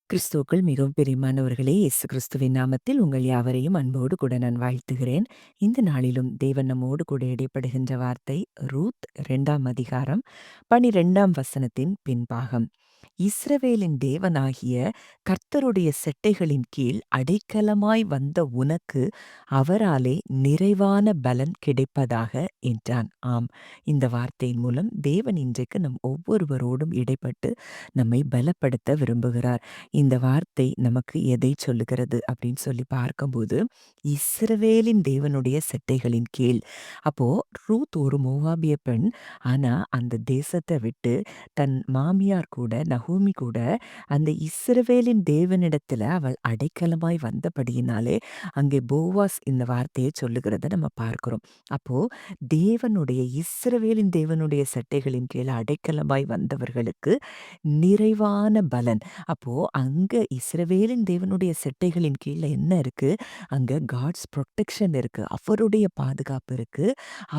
கிறிஸ்துவுக்குள் மிகவும் பிரியமானவர்களே, இயேசு கிறிஸ்துவின் நாமத்தில் உங்கள் யாவரையும் அன்போடு கூட நான் வாழ்த்துகிறேன். இந்த நாளிலும் தேவன் நம்மோடு கூட இடைப்படுகின்ற வார்த்தை ரூத் 2ஆம் அதிகாரம் 12ஆம் வசனத்தின் பின்பாகம். இஸ்ரவேலின் தேவனாகிய கர்த்தருடைய செட்டைகளின் கீழ் அடைக்கலமாய் வந்த உனக்கு அவராலே நிறைவான பலன் கிடைப்பதாக என்றான். ஆம், இந்த வார்த்தையின் மூலம் தேவன் இன்றைக்கு நம் ஒவ்வொருவரோடும் இடைப்பட்டு நம்மை பலப்படுத்த விரும்புகிறார். இந்த வார்த்தை நமக்கு எதை சொல்லுகிறது அப்படின்னு சொல்லி பார்க்கும்போது, இஸ்ரவேலின் தேவனுடைய செட்டைகளின் கீழ். அப்போ ரூத் ஒரு மோவாபிய பெண். ஆனா அந்த தேசத்தை விட்டு தன் மாமியார் கூட நகோமி கூட அந்த இஸ்ரவேலின் தேவனிடத்துல அவள் அடைக்கலமாய் வந்தபடியினாலே அங்கே போவாஸ் இந்த வார்த்தையை சொல்லுகிறத நம்ம பார்க்கிறோம். அப்போ இஸ்ரவேலின் தேவனுடைய செட்டைகளின் கீழ் அடைக்கலமாய் வந்தவர்களுக்கு நிறைவான பலன். அப்போ அங்க இஸ்ரவேலின் தேவனுடைய செட்டைகளின் கீழ என்ன இருக்கு? அங்க காட்ஸ் புரொடெக்ஷன் இருக்கு. அவருடைய பாதுகாப்பு இருக்கு.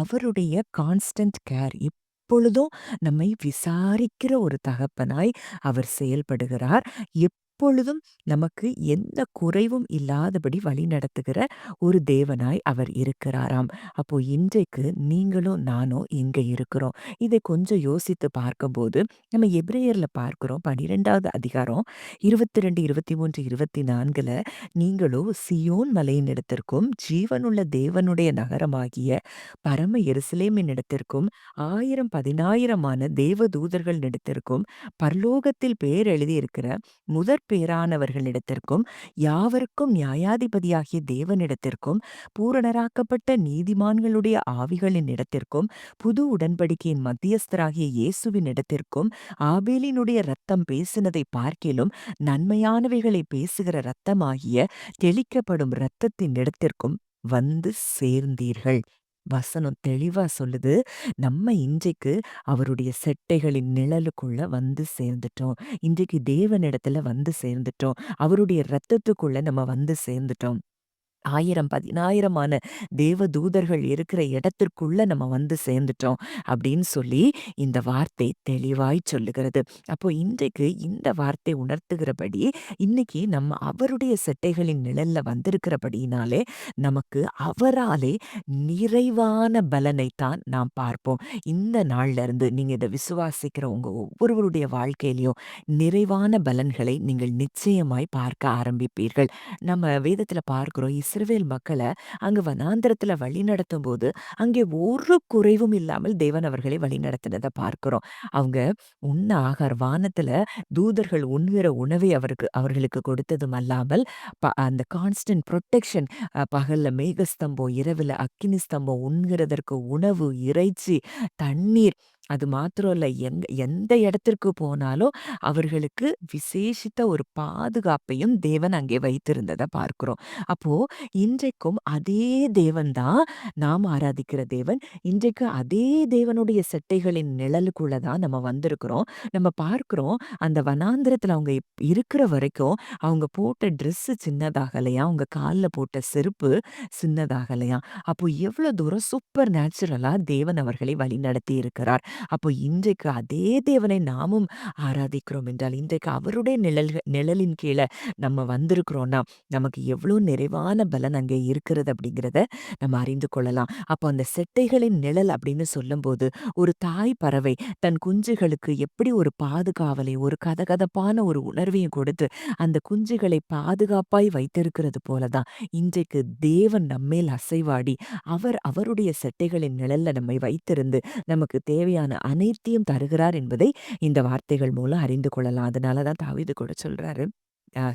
அவருடைய கான்ஸ்டன்ட் கேர் எப்பொழுதும் நம்மை விசாரிக்கிற ஒரு தகப்பனாய் அவர் செயல்படுகிறார். எப்பொழுதும் நமக்கு எந்த குறைவும் இல்லாதபடி வழிநடத்துகிற ஒரு தேவனாய் அவர் இருக்கிறாராம். அப்போ இன்றைக்கு நீங்களும் நானும் எங்க இருக்கிறோம்? இதை கொஞ்சம் யோசித்து பார்க்கும்போது நம்ம எபிரேயர்ல பார்க்கிறோம் 12வது அதிகாரம் 22, 23, 24ல நீங்களோ சியோன் மலையினிடத்திற்கும் ஜீவனுள்ள தேவனுடைய நகரமாகிய பரம எருசலேமினிடத்திற்கும் 1000 10,000மான தேவதூதர்களிடத்திற்கும் பரலோகத்தில் பேர் எழுதியிருக்கிற முதற் பேரானவர்களிடத்திற்கும் யாவருக்கும் நியாயாதிபதியாகிய தேவனிடத்திற்கும் பூரணராக்கப்பட்ட நீதிமான்களுடைய ஆவிகளின் இடத்திற்கும் புது உடன்படிக்கையின் மத்தியஸ்தராகிய இயேசுவின் இடத்திற்கும் ஆபேலினுடைய இரத்தம் பேசினதை பார்க்கிலும் நன்மையானவைகளை பேசுகிற இரத்தமாகிய தெளிக்கப்படும் இரத்தத்தின் இடத்திற்கும் வந்து சேர்ந்தீர்கள். வசனம் தெளிவா சொல்லுது. நம்ம இன்றைக்கு அவருடைய செட்டைகளின் நிழலுக்குள்ள வந்து சேர்ந்துட்டோம். இன்றைக்கு தேவனிடத்துல வந்து சேர்ந்துட்டோம். அவருடைய இரத்தத்துக்குள்ள நம்ம வந்து சேர்ந்துட்டோம். 1000 10,000மான தேவதூதர்கள் இருக்கிற இடத்திற்குள்ள நம்ம வந்து சேர்ந்துட்டோம் அப்படின்னு சொல்லி இந்த வார்த்தை தெளிவாய் சொல்லுகிறது. அப்போ இன்றைக்கு இந்த வார்த்தை உணர்த்துகிறபடி இன்னைக்கு நம்ம அவருடைய செட்டைகளின் நிழல்ல வந்திருக்கிறபடியினாலே நமக்கு அவராலே நிறைவான பலனைத்தான் நாம் பார்ப்போம். இந்த நாள்ல இருந்து நீங்க இதை விசுவாசிக்கிற உங்க ஒவ்வொருவருடைய வாழ்க்கையிலையும் நிறைவான பலன்களை நீங்கள் நிச்சயமாய் பார்க்க ஆரம்பிப்பீர்கள். நம்ம வேதத்துல பார்க்கிறோம் இஸ்ரவேல் மக்களை அங்கு வனாந்திரத்துல வழிநடத்தும் போது அங்கே ஒரு குறைவும் இல்லாமல் தேவன் அவர்களை வழிநடத்தினதை பார்க்கிறோம். அவங்க உண்ண வானத்துல தூதர்கள் உண்கிற உணவை அவர்களுக்கு கொடுத்ததும் அல்லாமல் அந்த கான்ஸ்டன்ட் ப்ரொடெக்ஷன், பகல்ல மேகஸ்தம்பம், இரவுல அக்கினி ஸ்தம்பம், உண்கிறதற்கு உணவு, இறைச்சி, தண்ணீர். அது மாத்திரம் இல்ல, எந்த இடத்திற்கு போனாலும் அவர்களுக்கு விசேஷித்த ஒரு பாதுகாப்பையும் தேவன் அங்கே வைத்திருந்ததை பார்க்கிறோம். அப்போ இன்றைக்கும் அதே தேவன் தான் நாம் ஆராதிக்கிற தேவன். இன்றைக்கு அதே தேவனுடைய செட்டைகளின் நிழலுக்குள்ள தான் நம்ம வந்திருக்கிறோம். நம்ம பார்க்கிறோம் அந்த வனாந்திரத்துல அவங்க இருக்கிற வரைக்கும் அவங்க போட்ட ட்ரெஸ் சின்னதாகலையா, அவங்க கால்ல போட்ட செருப்பு சின்னதாகலையா. அப்போ எவ்வளவு தூரம் சூப்பர் நேச்சுரலா தேவன் அவர்களை வழிநடத்தி இருக்கிறார். அப்போ இன்றைக்கு அதே தேவனை நாமும் ஆராதிக்கிறோம் என்றால் இன்றைக்கு அவருடைய நிழலின் கீழே நம்ம வந்திருக்கிறோம்னா நமக்கு எவ்வளோ நிறைவான பலன் அங்கே இருக்கிறது அப்படிங்கிறத நம்ம அறிந்து கொள்ளலாம். அப்போ அந்த செட்டைகளின் நிழல் அப்படின்னு சொல்லும்போது ஒரு தாய் பறவை தன் குஞ்சுகளுக்கு எப்படி ஒரு பாதுகாவலை, ஒரு கதகதப்பான ஒரு உணர்வையும் கொடுத்து அந்த குஞ்சுகளை பாதுகாப்பாய் வைத்திருக்கிறது போலதான் இன்றைக்கு தேவன் நம்மேல் அசைவாடி அவருடைய செட்டைகளின் நிழல்ல நம்மை வைத்திருந்து நமக்கு தேவையான அனைத்தையும் தருகிறார் என்பதை இந்த வார்த்தைகள் மூலம் அறிந்து கொள்ளலாம். அதனாலதான் தாவீது கூட சொல்றாரு,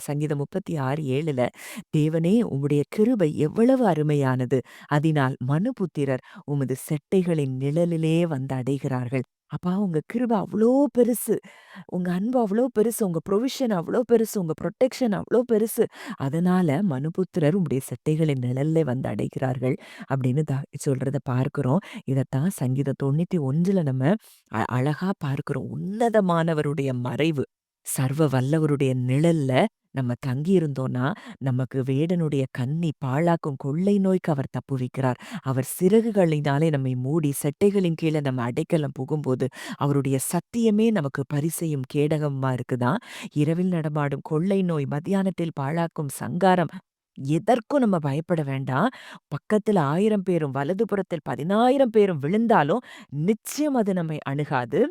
சங்கீதம் 36:7ல தேவனே உம்முடைய கிருபை எவ்வளவு அருமையானது, அதனால் மனுபுத்திரர் உமது செட்டைகளின் நிழலிலே வந்து அடைகிறார்கள். அப்பா, உங்க கிருபை அவ்வளோ பெருசு, உங்க அன்பு அவ்வளோ பெருசு, உங்க ப்ரொவிஷன் அவ்வளோ பெருசு, உங்க ப்ரொடெக்ஷன் அவ்வளோ பெருசு. அதனால மனுபுத்திரர் உம்முடைய செட்டைகளின் நிழல்ல வந்து அடைகிறார்கள் அப்படின்னு சொல்றத பார்க்கிறோம். இதத்தான் சங்கீதம் 91ல நம்ம அழகா பார்க்கிறோம். உன்னதமானவருடைய மறைவு, சர்வ வல்லவருடைய நிழல்ல நம்ம தங்கியிருந்தோம்னா, நமக்கு வேடனுடைய கண்ணி பாழாக்கும் கொள்ளை நோய்க்கு அவர் தப்புவிக்கிறார். அவர் சிறகுகளினாலே நம்மை மூடி செட்டைகளின் கீழ நம்ம அடைக்கலம் புகும்போது, அவருடைய சத்தியமே நமக்கு பரிசையும் கேடகமா இருக்குதாம். இரவில் நடமாடும் கொள்ளை நோய், மத்தியானத்தில் பாழாக்கும் சங்காரம், எதற்கும் நம்ம பயப்பட வேண்டாம். பக்கத்துல 1000 பேரும், வலதுபுறத்தில் 10,000 பேரும் விழுந்தாலும், நிச்சயம் அது நம்மை அணுகாது.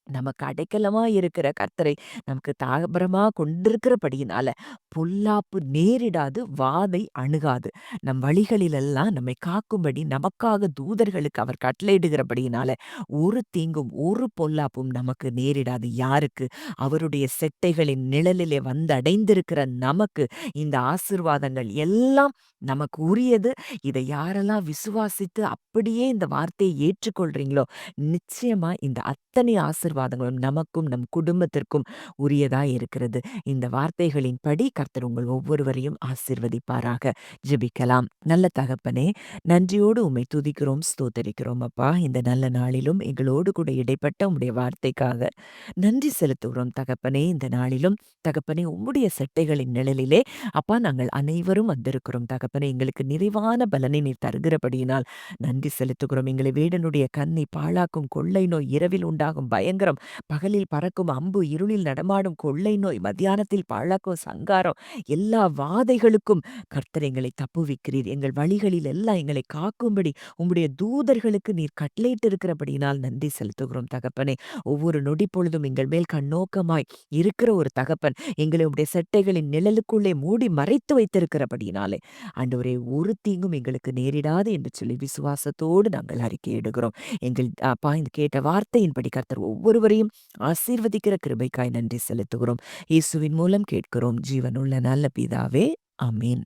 நமக்கு அடைக்கலமா இருக்கிற கர்த்தரை நமக்கு தாபரமா கொண்டிருக்கிறபடியினால, பொல்லாப்பு நேரிடாது, வாதை அணுகாது. நம் வழிகளிலெல்லாம் நம்மை காக்கும்படி நமக்காக தூதர்களுக்கு அவர் கட்டளையிடுகிறபடியினால, ஒரு தீங்கும், ஒரு பொல்லாப்பும் நமக்கு நேரிடாது. யாருக்கு? அவருடைய செட்டைகளின் நிழலிலே வந்தடைந்திருக்கிற நமக்கு இந்த ஆசீர்வாதங்கள் எல்லாம் நமக்கு உரியது. இதை யாரெல்லாம் விசுவாசித்து அப்படியே இந்த வார்த்தையை ஏற்றுக்கொள்றீங்களோ, நிச்சயமா இந்த அத்தனை ஆசீர்வாதங்களும் நமக்கும், நம் குடும்பத்திற்கும் உரியதா இருக்கிறது. இந்த வார்த்தைகளின்படி கர்த்தர் உங்கள் ஒவ்வொருவரையும் ஆசீர்வதிப்பாராக. ஜெபிக்கலாம். நல்ல தகப்பனே, நன்றியோடு உம்மை துதிக்கிறோம், ஸ்தோத்தரிக்கிறோம் அப்பா. இந்த நல்ல நாளிலும் எங்களோடு கூட இடைப்பட்ட உம்முடைய வார்த்தைக்காக நன்றி செலுத்துகிறோம் தகப்பனே. இந்த நாளிலும் தகப்பனே உம்முடைய செட்டைகளின் நிழலிலே அப்பா நாங்கள் அனைவரும் வந்திருக்கிறோம் தகப்பனே. எங்களுக்கு நிறைவான பலனை நீர் தருகிறபடியினால் நன்றி செலுத்துகிறோம். எங்களை வேடனுடைய கண்ணை பாழாக்கும் கொள்ளை நோய், இரவில் உண்டாகும் பயங்கரம், பகலில் பறக்கும் அம்பு, இருளில் நடமாடும் கொள்ளை நோய், மத்தியானத்தில் பாழாக்கும் சங்காரம், எல்லா வாதைகளுக்கும் கர்த்தர் எங்களை தப்புவிக்கிறீர். எங்கள் வழிகளில் எல்லாம் எங்களை காக்கும்படி உம்முடைய தூதர்களுக்கு நீர் கட்டளையிட்டு இருக்கிறபடியினால் நன்றி செலுத்துகிறோம் தகப்பனே. ஒவ்வொரு நொடி பொழுதும் எங்கள் மேல் கண்ணோக்கமாய் இருக்கிற ஒரு தகப்பன் எங்களை உம்முடைய செட்டைகளின் நிழலுக்குள்ளே மூடி மறைத்து வைத்திருக்கிறபடியினாலே ஆண்டவரே, ஒரு தீங்கும் எங்களுக்கு நேரிடாது என்று சொல்லி விசுவாசத்தோடு நாங்கள் அறிக்கையிடுகிறோம். எங்கள் அப்பா இந்த கேட்ட வார்த்தையின்படி கர்த்தர் ஒவ்வொருவரையும் ஆசீர்வதிக்கிற கிருபைக்காய் நன்றி செலுத்துகிறோம். இயேசுவின் மூலம் கேட்கிறோம் ஜீவனுள்ள நல்ல பிதாவே. ஆமென்.